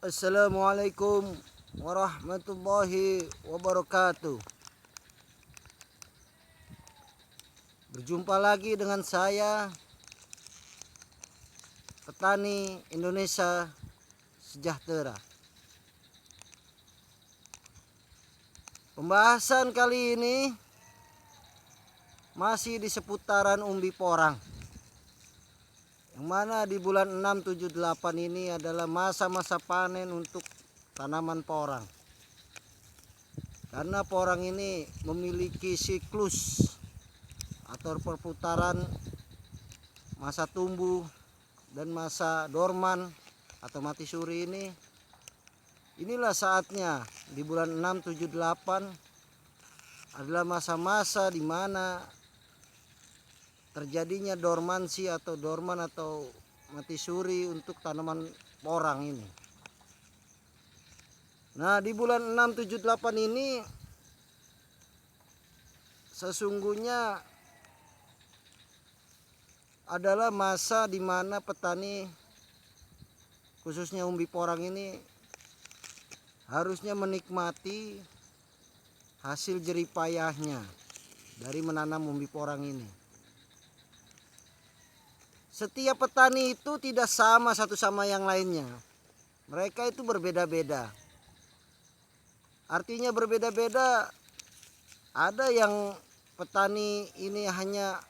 Assalamualaikum warahmatullahi wabarakatuh. Berjumpa lagi dengan saya, petani Indonesia sejahtera. Pembahasan kali ini masih di seputaran umbi porang, yang mana di bulan 6, 7, 8 ini adalah masa-masa panen untuk tanaman porang. Karena porang ini memiliki siklus atau perputaran masa tumbuh dan masa dorman atau mati suri ini. Inilah saatnya di bulan 6, 7, 8 adalah masa-masa di mana terjadinya dormansi atau dorman atau mati suri untuk tanaman porang ini. Nah, di bulan 6, 7, 8 ini sesungguhnya adalah masa di mana petani khususnya umbi porang ini harusnya menikmati hasil jerih payahnya dari menanam umbi porang ini. Setiap petani itu tidak sama satu sama yang lainnya. Mereka itu berbeda-beda. Artinya berbeda-beda. Ada yang petani ini hanya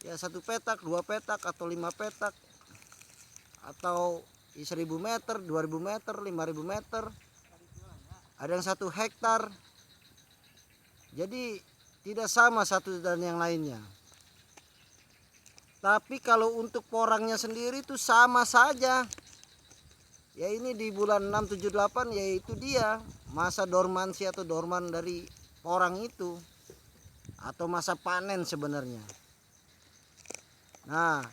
ya 1 petak, 2 petak atau 5 petak, atau 1000 meter, 2000 meter, 5000 meter. Ada yang 1 hektar. Jadi tidak sama satu dan yang lainnya. Tapi kalau untuk porangnya sendiri itu sama saja. Ya ini di bulan 6, 7, 8 yaitu dia masa dormansi atau dorman dari porang itu, atau masa panen sebenarnya. Nah,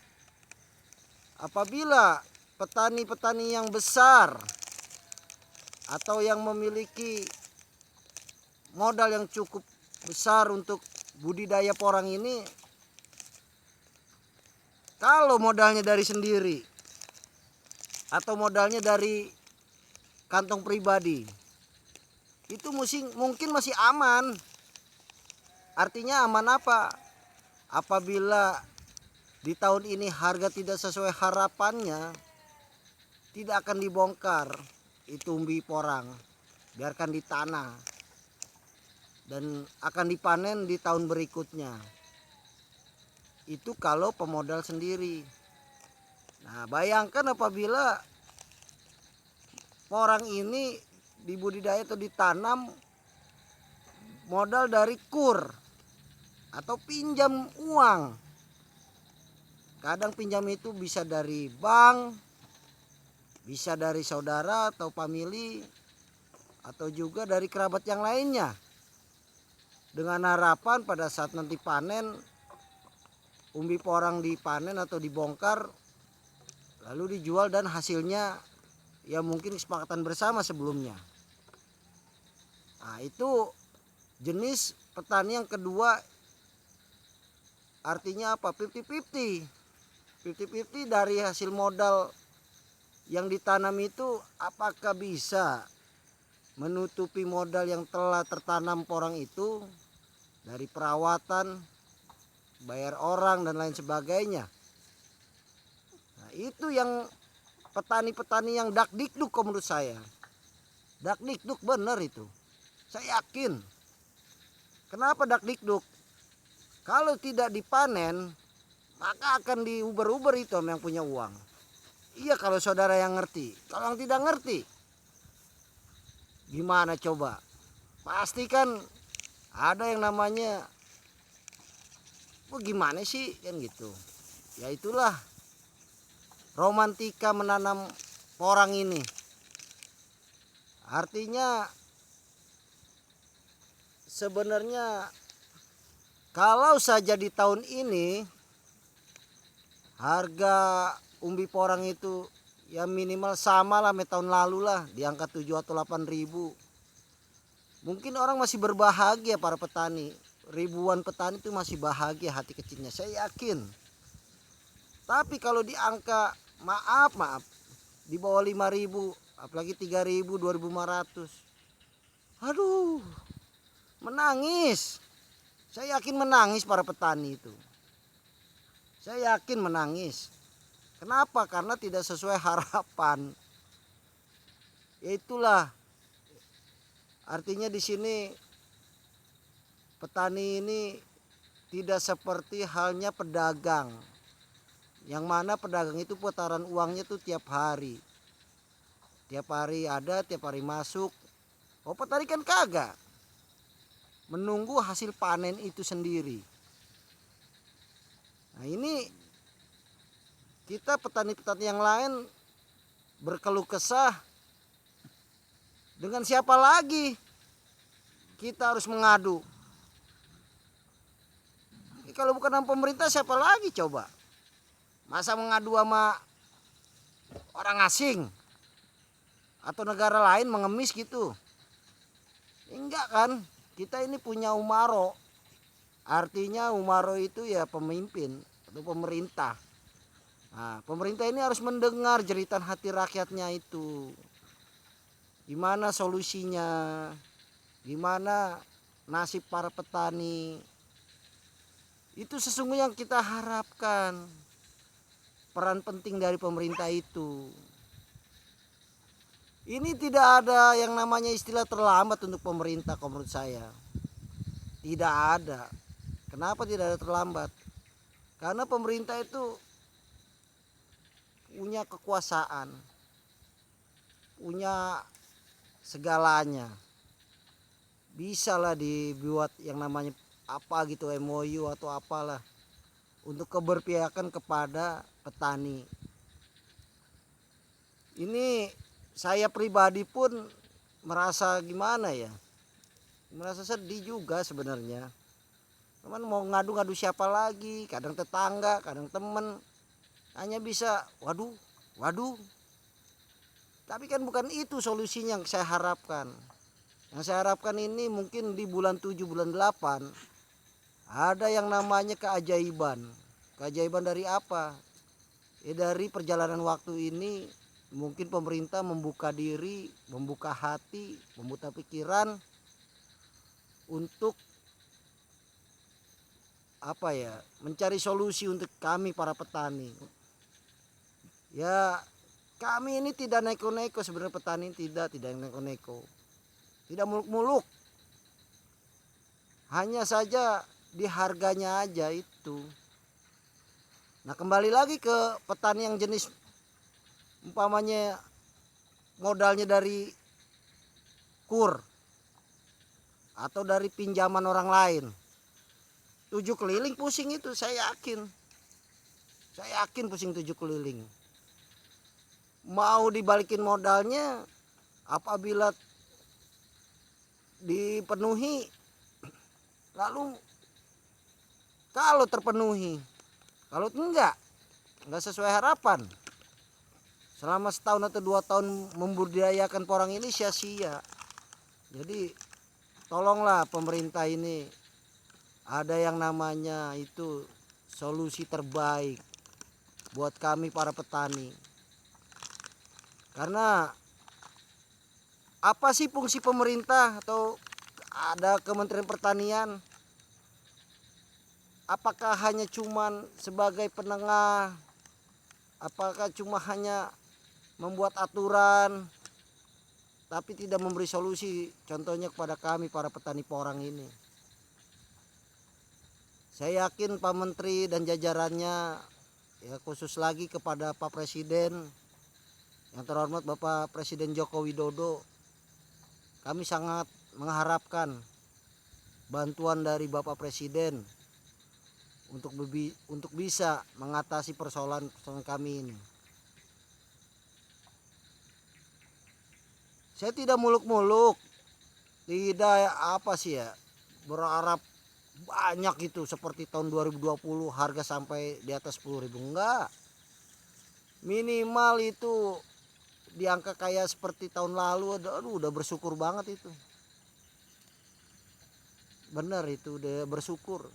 apabila petani-petani yang besar atau yang memiliki modal yang cukup besar untuk budidaya porang ini, kalau modalnya dari sendiri atau modalnya dari kantong pribadi, itu mungkin masih aman. Artinya aman apa? Apabila di tahun ini harga tidak sesuai harapannya, tidak akan dibongkar itu umbi porang, biarkan di tanah dan akan dipanen di tahun berikutnya. Itu kalau pemodal sendiri. Nah, bayangkan apabila porang ini dibudidaya atau ditanam modal dari kur atau pinjam uang. Kadang pinjam itu bisa dari bank, bisa dari saudara atau famili, atau juga dari kerabat yang lainnya. Dengan harapan pada saat nanti panen, umbi porang dipanen atau dibongkar, lalu dijual dan hasilnya ya mungkin kesepakatan bersama sebelumnya. Nah, itu jenis petani yang kedua. Artinya apa? 50-50. 50-50 dari hasil modal yang ditanam itu, apakah bisa menutupi modal yang telah tertanam porang itu dari perawatan, bayar orang dan lain sebagainya. Nah, itu yang petani-petani yang dakdikduk menurut saya. Dakdikduk benar itu. Saya yakin. Kenapa dakdikduk? Kalau tidak dipanen, maka akan diuber-uber itu yang punya uang. Iya kalau saudara yang ngerti. Kalau yang tidak ngerti, gimana coba? Pasti kan ada yang namanya, gimana sih kan gitu. Ya itulah romantika menanam porang ini. Artinya sebenarnya kalau saja di tahun ini harga umbi porang itu ya minimal sama lah tahun lalu lah, di angka 7 atau 8 ribu. Mungkin orang masih berbahagia, para petani. Ribuan petani itu masih bahagia hati kecilnya, saya yakin. Tapi kalau di angka maaf di bawah 5 ribu, apalagi 3.000, 2.500. Aduh, menangis. Saya yakin menangis para petani itu. Saya yakin menangis. Kenapa? Karena tidak sesuai harapan. Ya itulah artinya di sini petani ini tidak seperti halnya pedagang. Yang mana pedagang itu putaran uangnya tuh tiap hari. Tiap hari ada, tiap hari masuk. Oh, petani kan kagak. Menunggu hasil panen itu sendiri. Nah, ini kita petani-petani yang lain berkeluh kesah. Dengan siapa lagi kita harus mengadu? Kalau bukan sama pemerintah siapa lagi coba? Masa mengadu sama orang asing atau negara lain mengemis gitu? Enggak kan? Kita ini punya Umaro. Artinya Umaro itu ya pemimpin atau pemerintah. Nah, pemerintah ini harus mendengar jeritan hati rakyatnya itu. Gimana solusinya? Gimana nasib para petani? Itu sesungguhnya yang kita harapkan. Peran penting dari pemerintah itu. Ini tidak ada yang namanya istilah terlambat untuk pemerintah kalau menurut saya. Tidak ada. Kenapa tidak ada terlambat? Karena pemerintah itu punya kekuasaan. Punya segalanya. Bisa lah dibuat yang namanya apa gitu, MOU atau apalah, untuk keberpihakan kepada petani. Ini saya pribadi pun merasa gimana ya, merasa sedih juga sebenarnya. Cuman mau ngadu-ngadu siapa lagi, kadang tetangga, kadang temen, hanya bisa waduh, waduh. Tapi kan bukan itu solusinya yang saya harapkan. Yang saya harapkan ini mungkin di bulan 7, bulan 8 ada yang namanya keajaiban. Keajaiban dari apa? Ya dari perjalanan waktu ini mungkin pemerintah membuka diri, membuka hati, membuka pikiran untuk apa ya? Mencari solusi untuk kami para petani. Ya, kami ini tidak neko-neko, sebenarnya petani tidak neko-neko. Tidak muluk-muluk. Hanya saja di harganya aja itu. Nah, kembali lagi ke petani yang jenis umpamanya modalnya dari kur atau dari pinjaman orang lain. 7 keliling pusing itu, saya yakin. Saya yakin pusing 7 keliling. Mau dibalikin modalnya apabila dipenuhi, lalu kalau terpenuhi, kalau enggak sesuai harapan, selama setahun atau 2 tahun membudidayakan porang ini sia-sia. Jadi tolonglah pemerintah ini ada yang namanya itu solusi terbaik buat kami para petani. Karena apa sih fungsi pemerintah atau ada Kementerian Pertanian? Apakah hanya cuman sebagai penengah? Apakah cuma hanya membuat aturan tapi tidak memberi solusi, contohnya kepada kami para petani porang ini? Saya yakin Pak Menteri dan jajarannya, ya khusus lagi kepada Pak Presiden yang terhormat Bapak Presiden Joko Widodo, kami sangat mengharapkan bantuan dari Bapak Presiden untuk bisa mengatasi persoalan kami ini. Saya tidak muluk-muluk, tidak apa sih ya, berharap banyak itu seperti tahun 2020 harga sampai di atas 10.000, enggak. Minimal itu di angka kayak seperti tahun lalu, aduh udah bersyukur banget itu. Benar itu, udah bersyukur.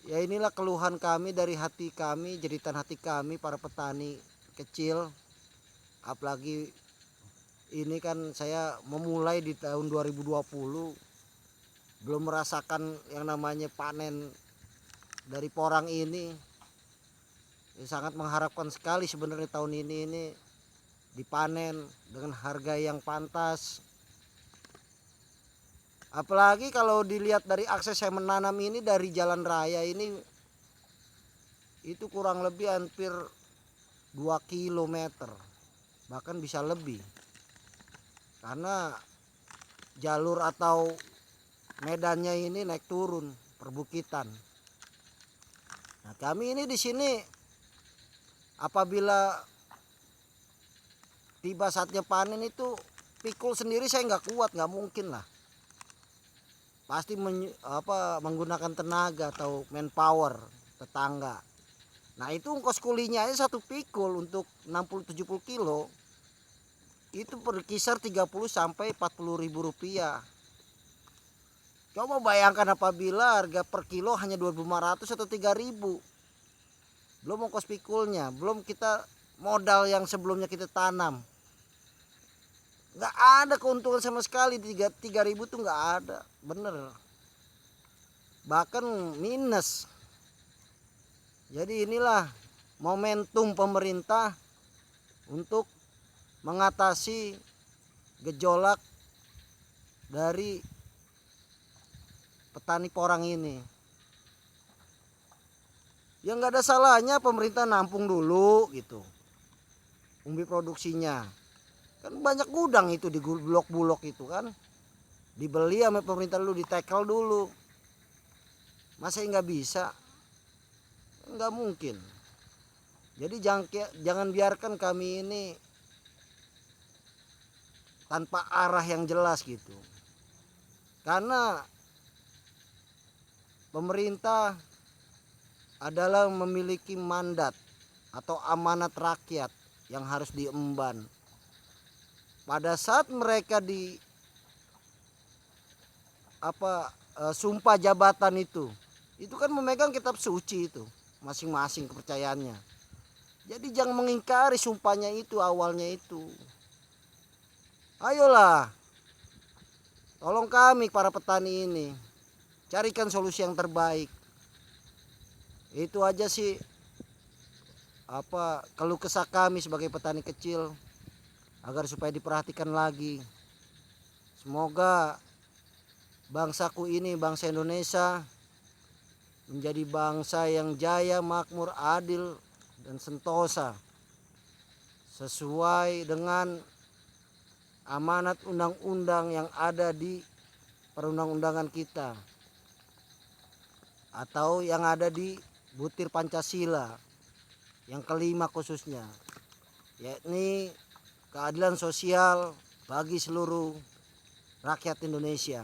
Ya inilah keluhan kami dari hati kami, jeritan hati kami para petani kecil. Apalagi ini kan saya memulai di tahun 2020, belum merasakan yang namanya panen dari porang ini. Sangat mengharapkan sekali sebenarnya tahun ini dipanen dengan harga yang pantas. Apalagi kalau dilihat dari akses saya menanam ini dari jalan raya ini, itu kurang lebih hampir 2 kilometer, bahkan bisa lebih, karena jalur atau medannya ini naik turun perbukitan. Nah, kami ini di sini apabila tiba saatnya panen itu pikul sendiri saya nggak kuat, nggak mungkin lah, pasti menggunakan tenaga atau manpower tetangga. Nah itu ongkos kulinya aja satu pikul untuk 60-70 kilo itu berkisar 30 sampai 40 ribu rupiah. Coba bayangkan apabila harga per kilo hanya 2.500 atau 3.000, belum ongkos pikulnya, belum kita modal yang sebelumnya kita tanam. Nggak ada keuntungan sama sekali. 3.000 tuh nggak ada, bener, bahkan minus. Jadi inilah momentum pemerintah untuk mengatasi gejolak dari petani porang ini. Ya nggak ada salahnya pemerintah nampung dulu gitu umbi produksinya. Kan banyak gudang itu di bulog-bulog itu kan, dibeli sama pemerintah dulu, ditekel dulu. Masa nggak bisa? Nggak mungkin. Jadi jangan biarkan kami ini tanpa arah yang jelas gitu. Karena pemerintah adalah memiliki mandat atau amanat rakyat yang harus diemban. Pada saat mereka sumpah jabatan itu kan memegang kitab suci itu masing-masing kepercayaannya. Jadi jangan mengingkari sumpahnya itu, awalnya itu. Ayolah, tolong kami para petani ini, carikan solusi yang terbaik. Itu aja sih keluh kesah kami sebagai petani kecil, agar supaya diperhatikan lagi. Semoga bangsaku ini, bangsa Indonesia, menjadi bangsa yang jaya, makmur, adil, dan sentosa sesuai dengan amanat undang-undang yang ada di perundang-undangan kita atau yang ada di butir Pancasila yang kelima khususnya, yakni keadilan sosial bagi seluruh rakyat Indonesia.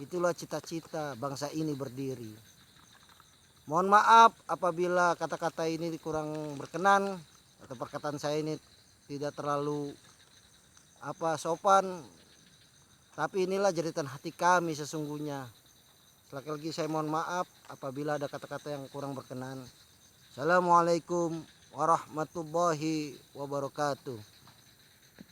Itulah cita-cita bangsa ini berdiri. Mohon maaf apabila kata-kata ini kurang berkenan atau perkataan saya ini tidak terlalu sopan, tapi inilah jeritan hati kami sesungguhnya. Sekali lagi saya mohon maaf apabila ada kata-kata yang kurang berkenan. Assalamualaikum warahmatullahi wabarakatuh.